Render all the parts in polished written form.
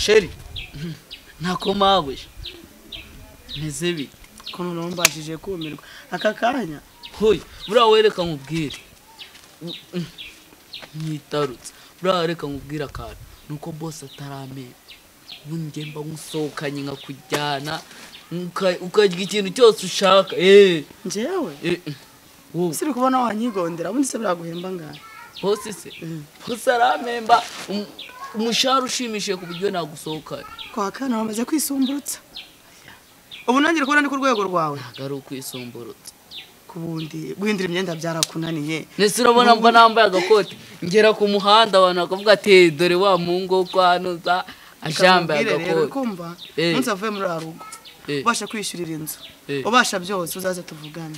sheri ntako mabuye meze bite ko ntumbashije kumirwa aka kanya hoye buriya wereka nkubwire nyitarutse buriya wereka nkubwire akantu nuko boss ataramenya ubundi ngemba ngusohokanye nkakujyana ukarya ikintu cyose ushaka njyewe wowe siri kubona wanyigondera ubundi se biraguhemba ngana boss se boss aramemba umushahara ushimishije ku buryo nagusohokanye kwa kana bamaze kwisumburutsa ubu nangira kubona ni ku rwego rwawe ntabwo ari ukwisumburutsa kubundi guhindura imyenda byarakunaniye nese urabona mba nambaye agakoti ngera ku muhanda abantu bakavuga ati dore wa mungo kwanuza ajambaye agakoti kumva munsi avuye muri arugo ubasha kwishyurira inzu ubasha byose uzaze tuvugane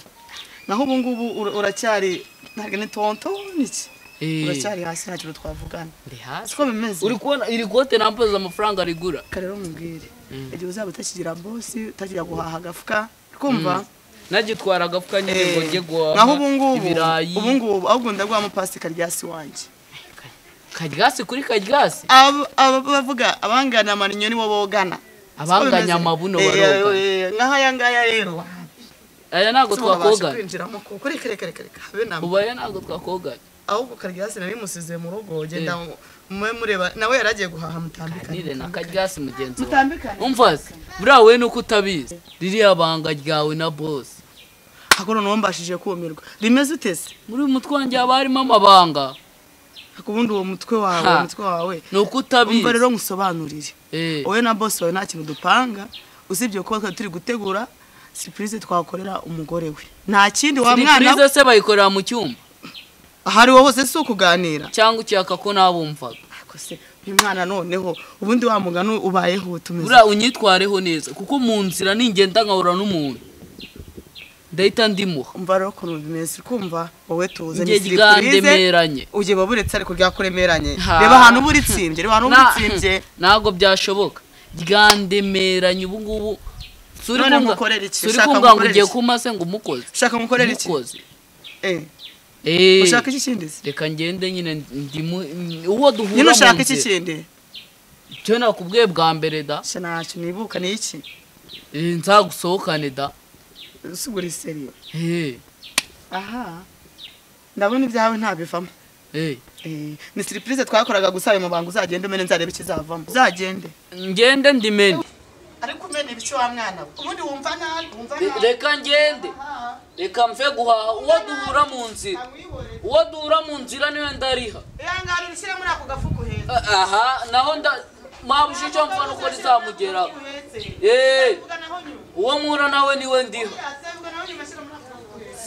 naho ubu ngubu uracyari ntabwo ni tonto niki uracyari hasi ntacyo twavugana ndi hasi siko bimeze uri kubona iri kote nampoza amafaranga rigura karero mubwire igihe uzaba utakigira boss utagira guhaha agafuka kumva nagitwara agafuka nyine ngo nge guhaha naho ubu ngubu ahubwo ndagwa mu pasi karyasi wanje karyasi kuri karyasi bavuga abangana amaninyo nibo bogana abanganya amabuno baroga naho aya ngaya rero aya nago twakogana kwinjiramo kuri kare uba aya nago twakogana ahubwo karyasi nari musize mu rugo genda mwe mureba nawe yaragiye guhaha mutambikanye nire na karyasi mugenzi wawe mutambikanye umvaze buriya we nuko utabizi ririya banga ryawe na boss hakoro nombashije kumirwa rimeze utese muri uyu mutwe wanjye haba harimo amabanga akubundi uwo mutwe wawe nuko utabizi umva rero ngusobanurire wowe na boss wawe nta kintu dupanga usibye ko turi gutegura surprise twakorera umugore we nta kindi wa mwana surprise se bayikorera mu cyumba ahari wowe hose si ukuganira cyangwa ucyaka ko nabumvaga se uyu mwana noneho ubundi wa mugano ubayeho tumeze buriya unyitwareho neza kuko mu nzira ningenda nkahura n'umuntu ndahita ndimuha umva rero ukuntu bimeze kumva wowe tuze ni surprise ugiye baburetse ariko ryakuremeranye reba ahantu uba uritsinze ntabwo byashoboka ryandemeranye ubu ngubu suri kumva ngo ugiye kumase ngo umukozi shaka mukorera iki ushaka iki kindi reka ngende nyine uwo duhura nyine ushaka iki kindi cyo nakubwiye bwa mbere da ntacyo nibuka ni iki nzagusohokane da usugura iseriyo aha ndabona ibyawe ntabivamo ni surprise twakoraga gusa ayo mabanga uzagende umene nzarebe ikizavamo uzagende ngende ndimene ariko umene ibico wa mwana ubundi wumva nabi reka ngende reka mve guhaha uwo duhura mu nzira niwe ndariha ihangane urishyire muri ako gafuko heza aha naho mabushije icyo mfana uko rizamugeraho uwo mwura nawe niwe ndiha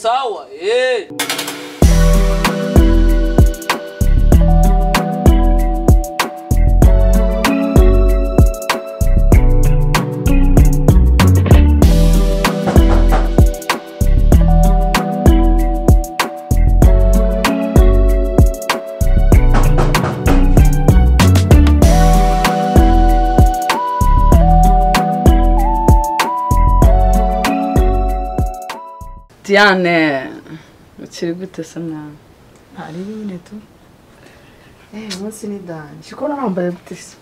sawa Diane ukiri gute se mwana hari bine tu munsi ni danje shikora nambaye gute se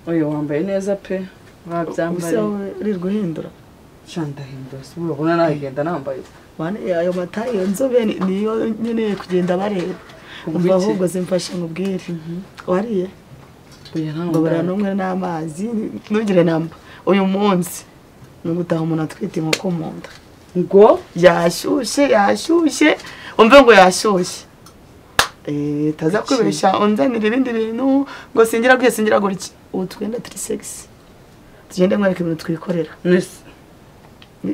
oyo wambaye neza pe wabyambare uri guhindura ndahindura se ubona nagenda nambaye bane ayo mata iyo nzobe niyo nyene kugenda bareba umva ahubwo zimfasha nkubwire wariye babara n'umwe n'amazi ntugire namba uyu munsi nugutaha umuntu atwite inkoko mu nda ngo yashyushye umve ngo yashyushye taza kwibesha unzanira ibindi bintu ngo singira gutya utwenda turi sexy tugende mwereke ibintu twikorera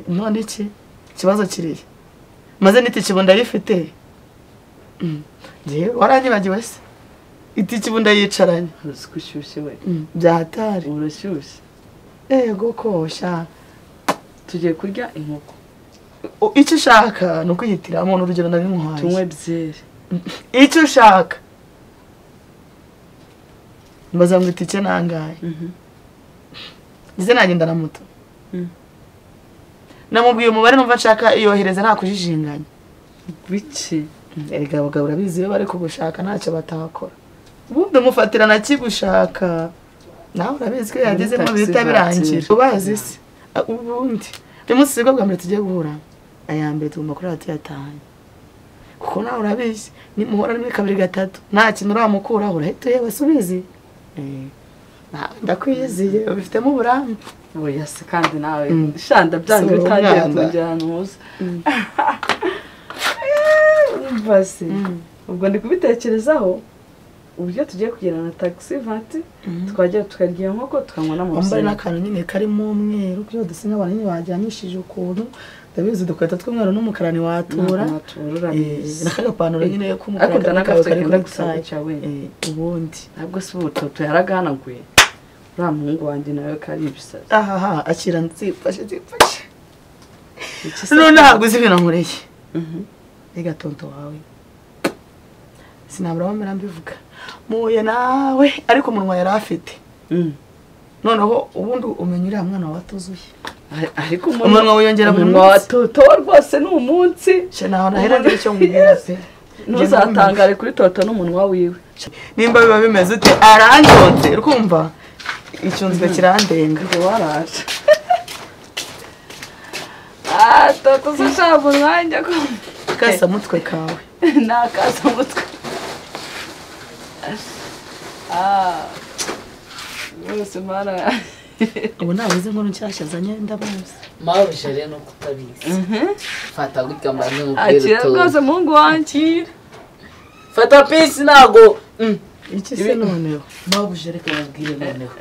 none iki kibazo kiriye maze niti kibunda yifite waranyibagiwe se iti kibunda yicaranye urashyushye we byahatari urashyushye yego kosha tugiye kurya inkoko icyo ushaka nuko yitiramo n'urugero nari muhaye tunywe byeri icyo ushaka mbaza ngo itike nangaye ngize nagenda na moto namubwiye umubare numva nshaka iyohereza nta kujijinganya biki erega abagabo urabizi iyo bari kugushaka ntacyo batakora ubundi mufatira na kigushaka nawe urabizi ko yagezemo bihita birangira ubazi se ubundi uyu munsi sibwo bwa mbere tugiye guhura aya mbere tugomba kuri radiyo yatahanye kuko nawe urabizi nimuhora rimwe kabiri gatatu nta kintu uramukuraho urahita yewe subizi ndakwiyiziye ubifitemo uburambe oya se kandi nawe shanda byanze bitangiye kongera ahantu huza urumva se ubwo ndi kubitekerezaho uburyo tugiye kugirana na taxi vanti twajya tukarya inkoko tukanywa n'amazi wambaye n'akantu nyine karimo umweru kuko dusinya abantu nyine bajyanishije ukuntu ndabizi dukweto tw'umweru n'umukara ni watura n'akagapantaro nyine k'umukara kari kuri gusaca ubundi ntabwo se ubutoto yaraganaguye uriya muhungu wanjye nawe kari ibisazi akira nzifashe none ntabwo uzi ibintu nkoreye rega tonto wawe sinabura wamera mbivuga muye nawe ariko umunwa yari afite noneho ubundi umenya uriya mwana wawe atuzuye ariko umunwa wiyongera buri munsi toto rwose ni umunsi naho nahera ngira icyo nkubwira pe ntuzatangare kuri toto n'umunwa wiwe nimba biba bimeze ute aranjonze urumva icyunzwe kirandenga waraje toto se shaka umwanya ko kasamutwe kawe nakasamutwe yose mara ubu nabuze inkuru nshyashya zanye ndabazi mabuje rero no kutabizi fata gutya mbanze mubwire akira rwose muhungu wanjye fata pisi nago iki se noneho mabuje reka mubwire noneho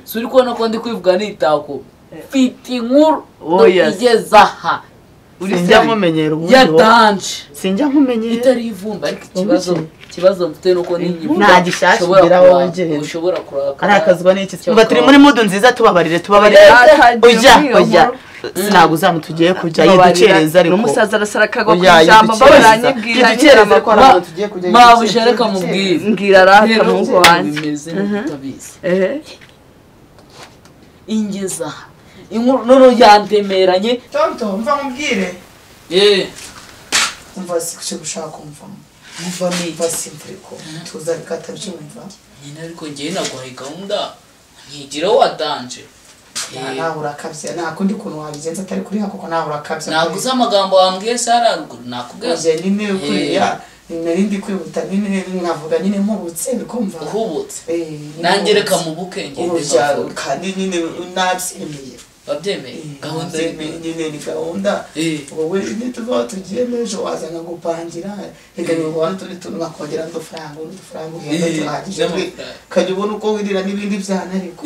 suri kubona ko ndi kwivuga nitako fiti inkuru igeze aha sinjya nkumenyera ubundi yatanje sinjya nkumenyera itari ivumba ariko ikibazo mfite nuko nta gishyashya ugira wongere ushobora kuraka ari akazwa n'iki umva turi muri mudu nziza tubabarire ujya sinago uzamu tugiye kujya yidukereza ariko n'umusaza arasara kagwa ku ijambo baranyibwira yidukereza ko abantu tugiye kujya mabuje reka mubwire mbwira rata muhungu wanjye bimeze nk'utabizi ingeza inkuru none yandemeranye tonto mva mubwire umva sikuche gushaka kumvamo mva mva simpleko tuza rikata byumva nyine ariko ngiye naguhaye gahunda ntigira watanje nawe urakabya nakundi kuntu wabigenza atari kuri hako nawe urakabya naguze amagambo wambwiye sararuguru nakubwiye nyine kuriya narindi kwihuta nyine nkavuga nyine mpubutse bikumva uhubutse nanjye reka mu buke ngende kandi nyine nabyemeye babyemeye gahunda nyine ni gahunda wowe nituva tugiye n'ejo wazana gupangira reka niba ubona turi tunakongera n'udufaranga uhenda tuhagije kajya ubona uko wirira n'ibindi byana ariko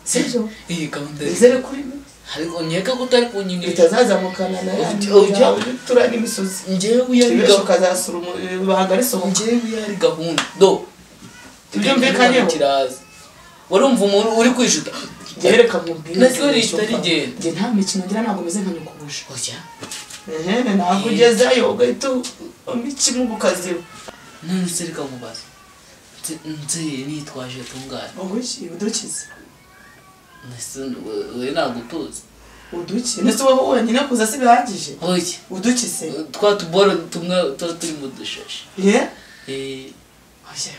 sibyo gahunda izere kuri mwe ariko nkeka ko utari kunyinira bitazazamukana na tura n'imisozi njyewe uyari ukazasura ibanga risohoka njyewe uyari gahunda do tubyumvikanyeho kiraza warumva umuntu uri kwishuta gereka mubwire nacyo rihita rigenda njye nta mikino ngira ntabwo meze nka nyukubuje oya ntabwo ugezeyo ugahita umikino gukaziba none se reka mubaza nze nitwaje tungane uguki udukize we ntabwo utuzi uduki ndetse wowe wenyine kuza si bihagije oya udukise twa tuboro tumwe tuba turi mu dushashi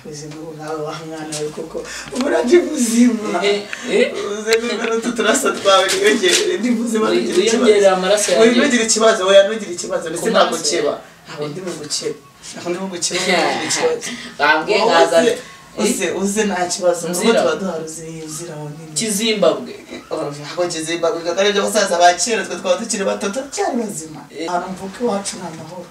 ubuzima bwawe wa mwana we koko umurage ubuzima uze n'umuntu tuturasa twawe niyongere ndi buzima ntugire ikibazo oya ntugire ikibazo ndetse ntabwo kiba ntabwo ndi mu gukeba bambwiye nkazana uze nta kibazo nuko tuba duhari uzira wonyine kizimbabwe ntabwo kizimbabwe kuko ari byo basaza ba kera twe twaba tukiri bato turacyari bazima ahantu mvuka iwacu ni amahoro